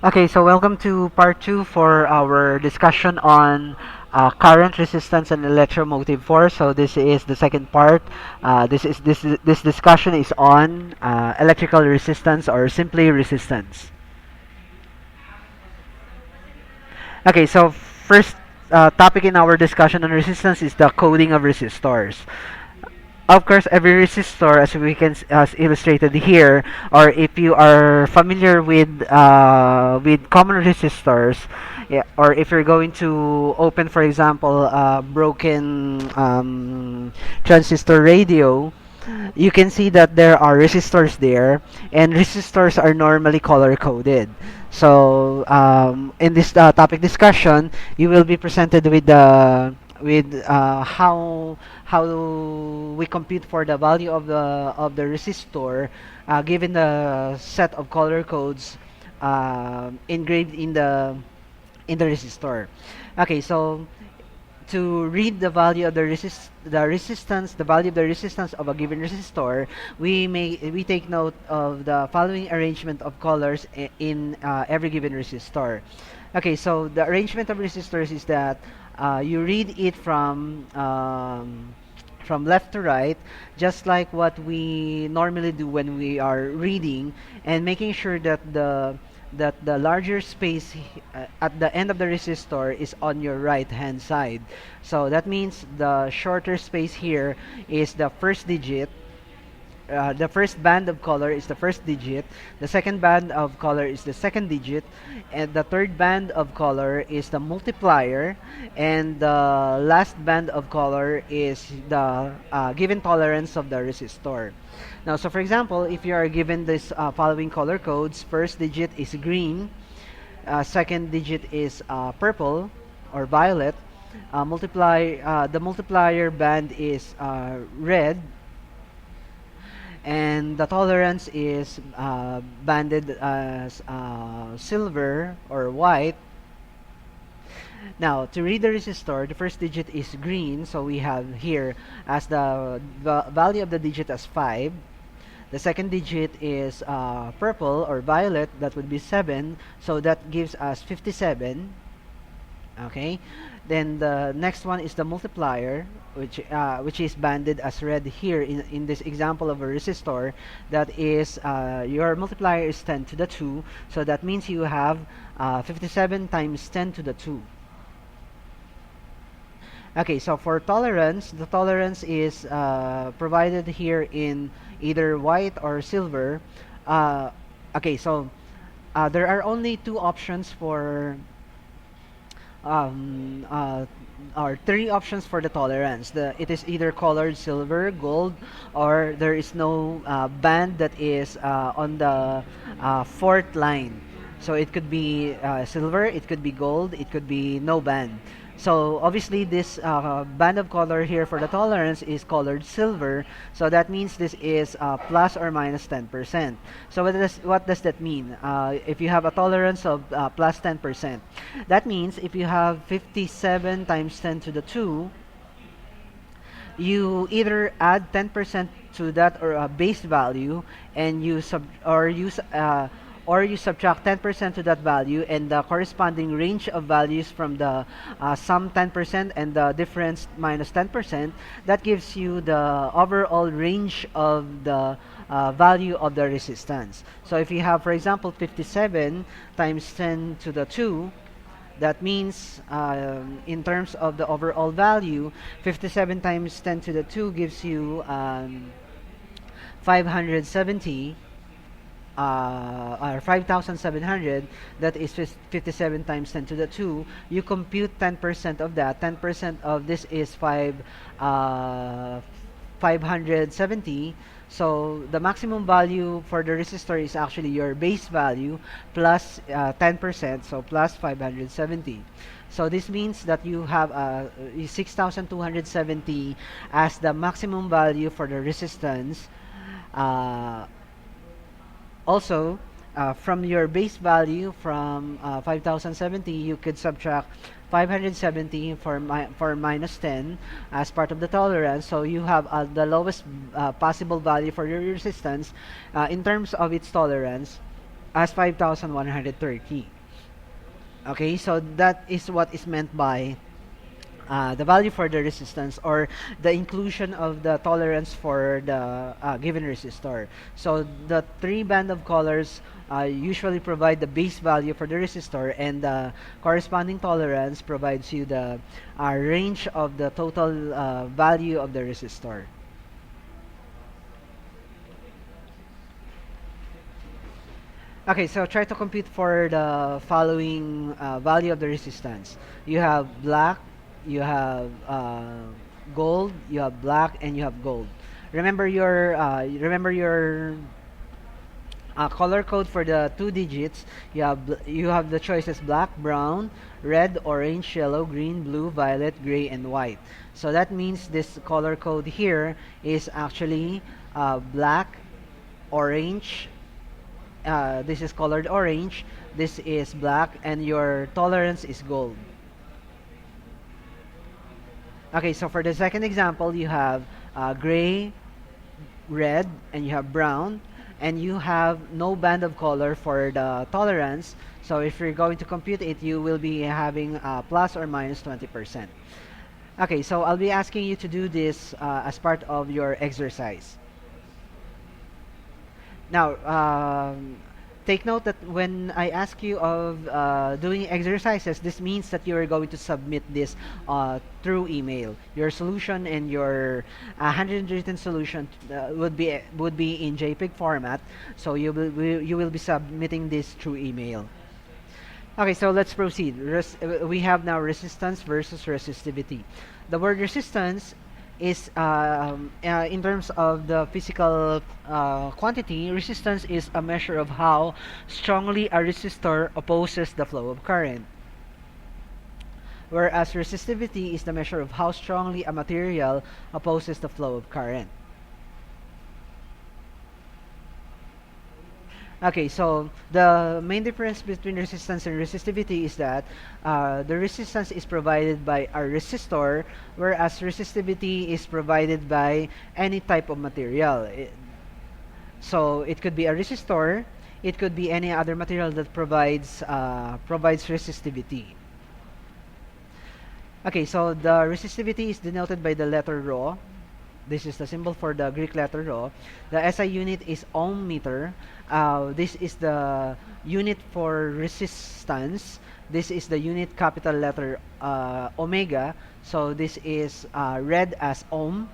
Okay, so welcome to part two for our discussion on current resistance and electromotive force. So this is the second part. This discussion is on electrical resistance or simply resistance. Okay, so first topic in our discussion on resistance is the coding of resistors. Of course, every resistor, as we can as illustrated here, or if you are familiar with common resistors, yeah, or if you're going to open, for example, a broken transistor radio, you can see that there are resistors there, and resistors are normally color coded. So in this topic discussion, you will be presented with the with how we compute for the value of the resistor given the set of color codes engraved in the resistor. Okay, so to read the value of the value of the resistance of a given resistor, we take note of the following arrangement of colors in every given resistor. Okay, so the arrangement of resistors is that you read it from left to right, just like what we normally do when we are reading, and making sure that the larger space at the end of the resistor is on your right hand side. So that means the shorter space here is the first digit. The first band of color is the first digit, the second band of color is the second digit, and the third band of color is the multiplier, and the last band of color is the given tolerance of the resistor. Now, so for example, if you are given this following color codes, first digit is green, second digit is purple or violet, the multiplier band is red, and the tolerance is banded as silver or white. Now, to read the resistor, the first digit is green, so we have here as the value of the digit as 5. The second digit is purple or violet, that would be 7, so that gives us 57. Okay, then the next one is the multiplier, which is banded as red here in this example of a resistor. That is your multiplier is 10 to the 2, so that means you have 57 times 10 to the 2. Okay, so for tolerance, the tolerance is provided here in either white or silver. uh, okay, so there are only two options for um, uh, or three options for the tolerance. It is either colored silver, gold, or there is no band that is on the fourth line. So it could be silver, it could be gold, it could be no band. So obviously this band of color here for the tolerance is colored silver. So that means this is plus or minus 10%. So what does that mean? If you have a tolerance of plus 10%, that means if you have 57 times 10 to the 2, you either add 10% to that or a base value, and or you subtract 10% to that value, and the corresponding range of values from the sum 10% and the difference minus 10, that gives you the overall range of the value of the resistance. So if you have, for example, 57 times 10 to the 2, that means in terms of the overall value, 57 times 10 to the 2 gives you 570 or 5,700. That is 57 times 10 to the 2. You compute 10% of that. 10% of this is 570. So the maximum value for the resistor is actually your base value plus 10%, so plus 570. So this means that you have 6,270 as the maximum value for the resistance. Uh, Also, from your base value from 5070, you could subtract 570 for minus 10 as part of the tolerance. So you have the lowest possible value for your resistance in terms of its tolerance. as 5130. Okay, so that is what is meant by the value for the resistance, or the inclusion of the tolerance for the given resistor. So the three band of colors usually provide the base value for the resistor, and the corresponding tolerance provides you the range of the total value of the resistor. Okay, so try to compute for the following value of the resistance. You have black, you have gold, you have black, and you have gold. Remember your color code for the two digits. You have the choices black, brown, red, orange, yellow, green, blue, violet, gray, and white. So that means this color code here is actually black, orange. This is colored orange. This is black, and your tolerance is gold. Okay, so for the second example, you have gray, red, and you have brown, and you have no band of color for the tolerance. So if you're going to compute it, you will be having plus or minus 20%. Okay, so I'll be asking you to do this as part of your exercise. Now, take note that when I ask you of doing exercises, this means that you are going to submit this through email. Your solution and your handwritten solution would be in JPEG format, so you will be submitting this through email. Okay, so let's proceed. We have now resistance versus resistivity. The word resistance is in terms of the physical quantity. Resistance is a measure of how strongly a resistor opposes the flow of current, whereas resistivity is the measure of how strongly a material opposes the flow of current. Okay, so the main difference between resistance and resistivity is that the resistance is provided by a resistor, whereas resistivity is provided by any type of material. So it could be a resistor, it could be any other material that provides resistivity. Okay, so the resistivity is denoted by the letter rho. This is the symbol for the Greek letter rho. The SI unit is ohm meter. This is the unit for resistance. This is the unit capital letter omega. So this is read as ohm,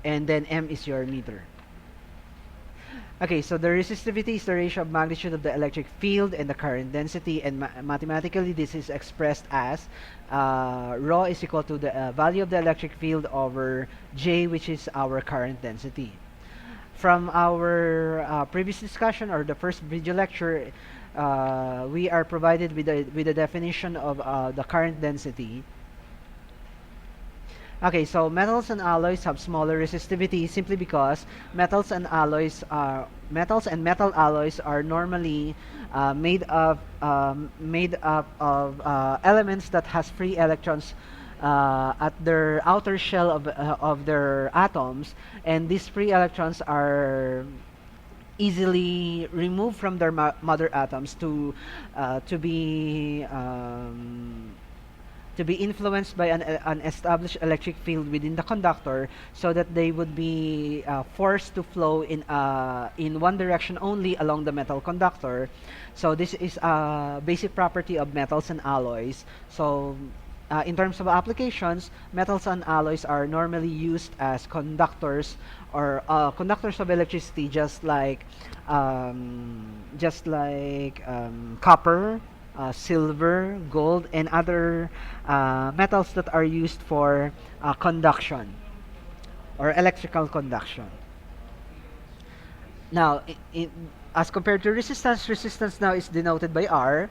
and then M is your meter. Okay, so the resistivity is the ratio of magnitude of the electric field and the current density, and mathematically this is expressed as rho is equal to the value of the electric field over J, which is our current density. From our previous discussion, or the first video lecture, we are provided with the definition of the current density. Okay, so metals and alloys have smaller resistivity simply because metals and metal alloys are normally made up of elements that has free electrons at their outer shell of their atoms, and these free electrons are easily removed from their mother atoms to be influenced by an established electric field within the conductor, so that they would be forced to flow in one direction only along the metal conductor. So this is a basic property of metals and alloys. So in terms of applications, metals and alloys are normally used as conductors, or conductors of electricity, just like copper, silver, gold, and other metals that are used for conduction or electrical conduction. Now, as compared to resistance, resistance now is denoted by R,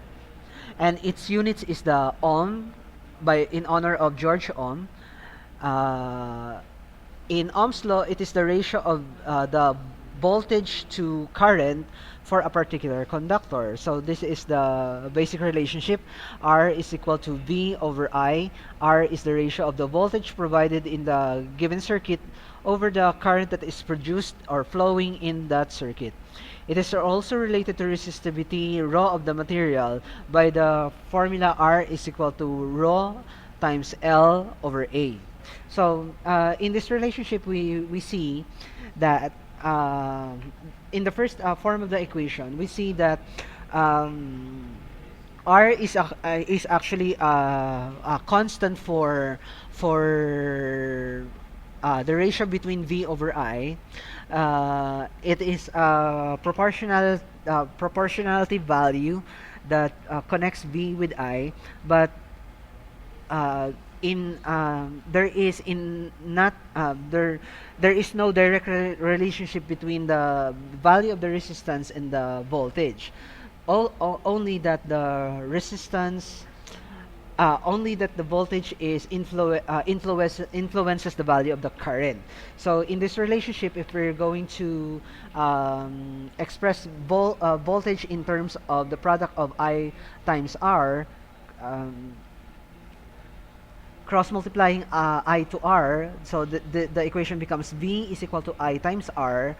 and its units is the ohm, in honor of George Ohm. In Ohm's law, it is the ratio of the voltage to current for a particular conductor. So this is the basic relationship. R is equal to V over I. R is the ratio of the voltage provided in the given circuit over the current that is produced or flowing in that circuit. It is also related to resistivity rho of the material by the formula R is equal to rho times L over A. So in this relationship, we see that in the first form of the equation, we see that um, R is actually a constant for the ratio between V over I. It is a proportionality value that connects V with I, but uh, in there is in not there is no direct relationship between the value of the resistance and the voltage. Only that the resistance only that the voltage is influences the value of the current. So in this relationship, if we're going to express voltage in terms of the product of I times R, um, cross multiplying I to R, so the equation becomes V is equal to I times R.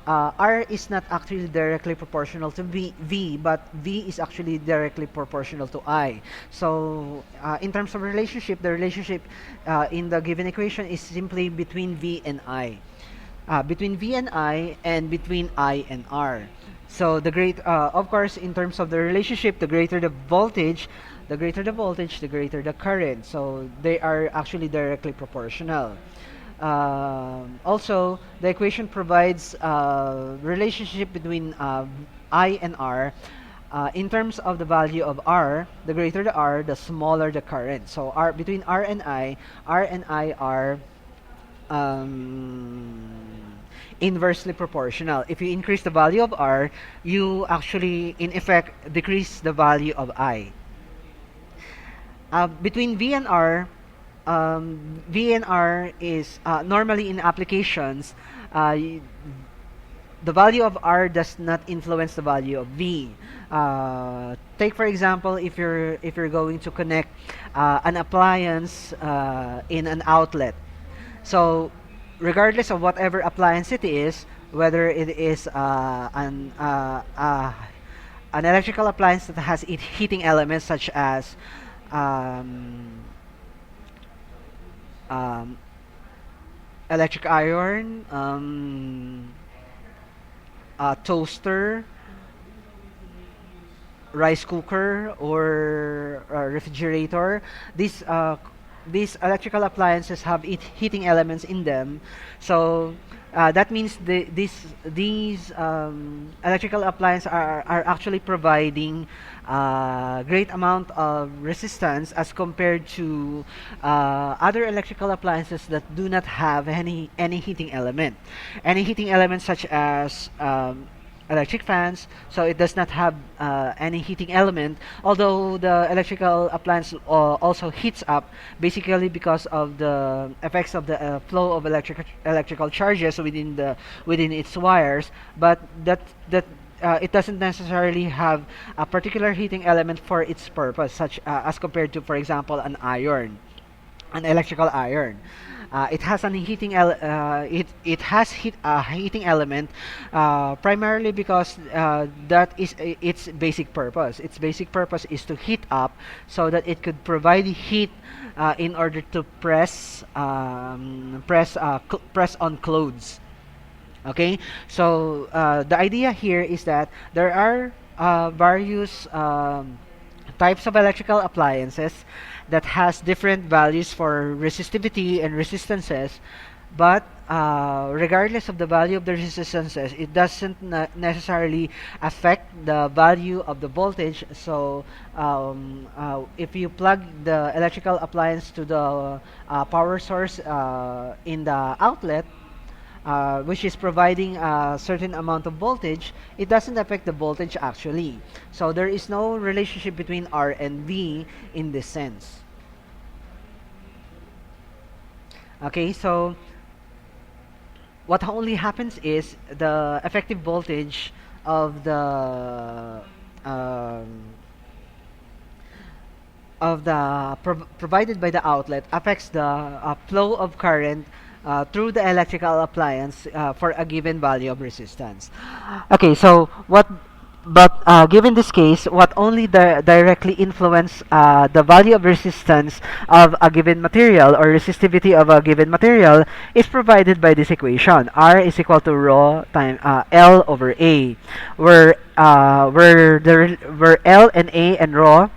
R is not actually directly proportional to V, but V is actually directly proportional to I. So in terms of relationship, the relationship in the given equation is simply between V and I. Between V and I and between I and R. So of course, in terms of the relationship, the greater the voltage, the greater the current. So they are actually directly proportional. Also, the equation provides relationship between I and R. In terms of the value of R, the greater the R, the smaller the current. So between R and I are inversely proportional. If you increase the value of R, you actually, in effect, decrease the value of I. Between V and R is normally in applications, the value of R does not influence the value of V. Take for example, if you're going to connect an appliance in an outlet. So, regardless of whatever appliance it is, whether it is an electrical appliance that has heating elements such as um, um, electric iron, toaster, rice cooker, or refrigerator. These electrical appliances have heating elements in them, so that means these electrical appliances are actually providing great amount of resistance as compared to other electrical appliances that do not have any heating element. Any heating elements such as electric fans, so it does not have any heating element, although the electrical appliance also heats up basically because of the effects of the flow of electrical charges within its wires, but it doesn't necessarily have a particular heating element for its purpose, such as compared to, for example, an electrical iron. It has an it has a heating element primarily because that is its basic purpose. Its basic purpose is to heat up so that it could provide heat in order to press on clothes. Okay, so the idea here is that there are various types of electrical appliances that has different values for resistivity and resistances, but regardless of the value of the resistances, it doesn't necessarily affect the value of the voltage. So if you plug the electrical appliance to the power source in the outlet, which is providing a certain amount of voltage, it doesn't affect the voltage actually. So there is no relationship between R and V in this sense. Okay, so what only happens is the effective voltage of the um, provided by the outlet affects the flow of current through the electrical appliance for a given value of resistance. Okay, so what? But given this case, what only directly influence the value of resistance of a given material or resistivity of a given material is provided by this equation. R is equal to rho times L over A, where L and A and rho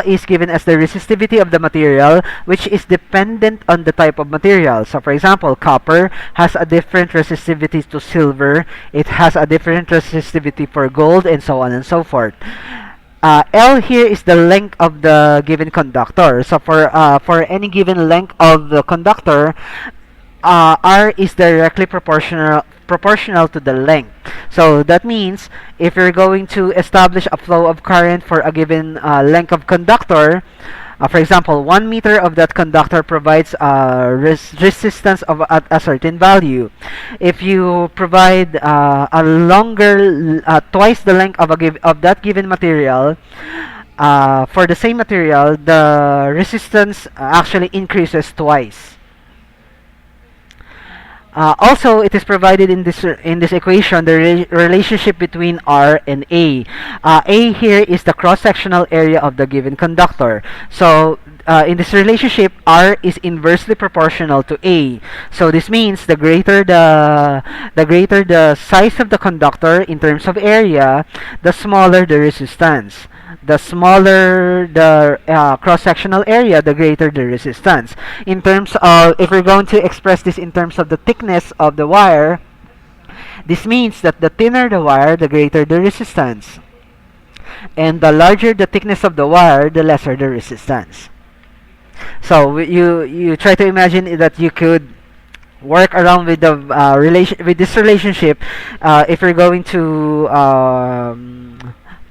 is given as the resistivity of the material, which is dependent on the type of material. So, for example, copper has a different resistivity to silver, it has a different resistivity for gold, and so on and so forth. L here is the length of the given conductor. So, for any given length of the conductor, R is directly proportional to the length. So that means if you're going to establish a flow of current for a given length of conductor, for example, 1 meter of that conductor provides resistance of at a certain value. If you provide a longer, twice the length of of that given material, for the same material, the resistance actually increases twice. Also, it is provided in this equation the relationship between R and A. A here is the cross-sectional area of the given conductor. So, in this relationship, R is inversely proportional to A. So this means the greater the size of the conductor in terms of area, the smaller the resistance. The smaller the cross-sectional area, the greater the resistance. In terms of, if we're going to express this in terms of the thickness of the wire, this means that the thinner the wire, the greater the resistance. And the larger the thickness of the wire, the lesser the resistance. So you try to imagine that you could work around with the with this relationship if you're going to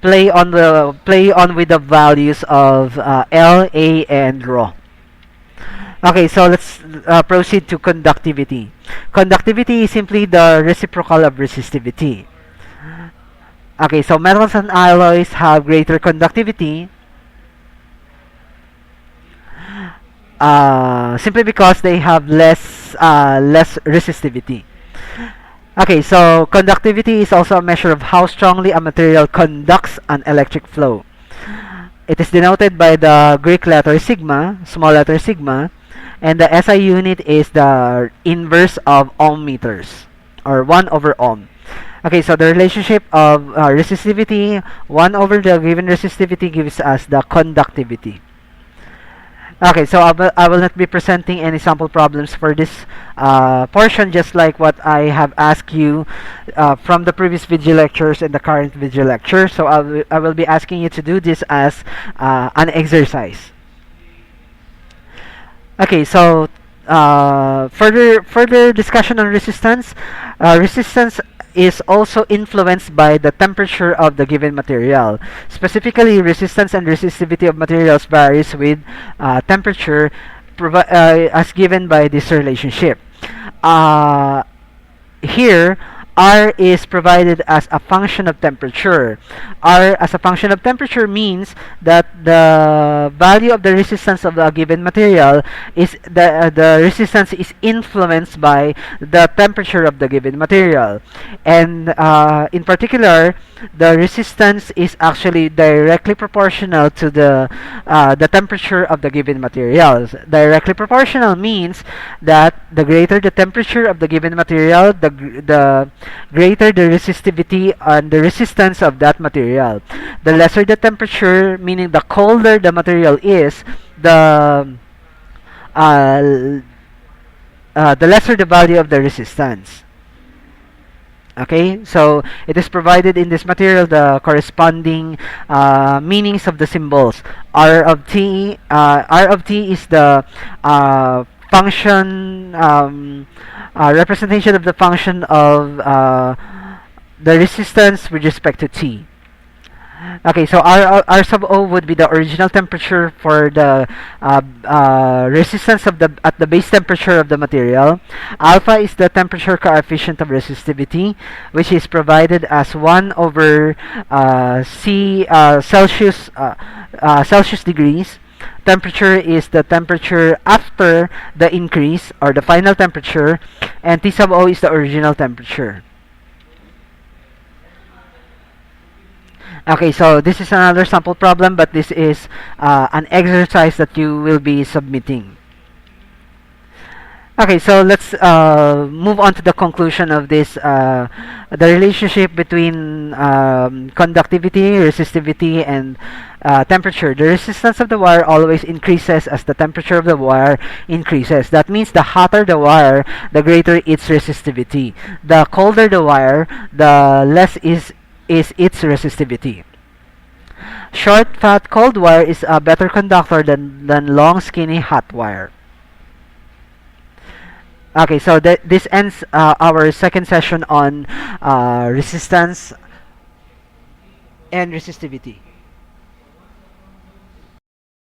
play on with the values of L, A, and rho. Okay, so let's proceed to conductivity. Conductivity is simply the reciprocal of resistivity. Okay, so metals and alloys have greater conductivity simply because they have less resistivity. Okay, so conductivity is also a measure of how strongly a material conducts an electric flow. It is denoted by the Greek letter sigma, small letter sigma, and the SI unit is the inverse of ohm meters, or 1 over ohm. Okay, so the relationship of resistivity, 1 over the given resistivity gives us the conductivity. Okay, so I will not be presenting any sample problems for this portion, just like what I have asked you from the previous video lectures and the current video lecture. So I will be asking you to do this as an exercise. Okay, so further discussion on resistance. Resistance is also influenced by the temperature of the given material. Specifically, resistance and resistivity of materials varies with temperature as given by this relationship. Here, R is provided as a function of temperature. R as a function of temperature means that the value of the resistance of a given material is the resistance is influenced by the temperature of the given material. And in particular, the resistance is actually directly proportional to the temperature of the given materials. Directly proportional means that the greater the temperature of the given material, the greater the resistivity and the resistance of that material. The lesser the temperature, meaning the colder the material is, the lesser the value of the resistance. Okay, so it is provided in this material the corresponding meanings of the symbols. R of T is the function representation of the function of the resistance with respect to T. Okay, so R sub O would be the original temperature for the resistance of the at the base temperature of the material. Alpha is the temperature coefficient of resistivity, which is provided as 1 over Celsius Celsius degrees. Temperature is the temperature after the increase or the final temperature, and T sub O is the original temperature. Okay, so this is another sample problem, but this is an exercise that you will be submitting. Okay, so let's move on to the conclusion of this, the relationship between conductivity, resistivity, and temperature. The resistance of the wire always increases as the temperature of the wire increases. That means the hotter the wire, the greater its resistivity. The colder the wire, the less is its resistivity. Short, fat, cold wire is a better conductor than long, skinny, hot wire. Okay, so this ends our second session on resistance and resistivity.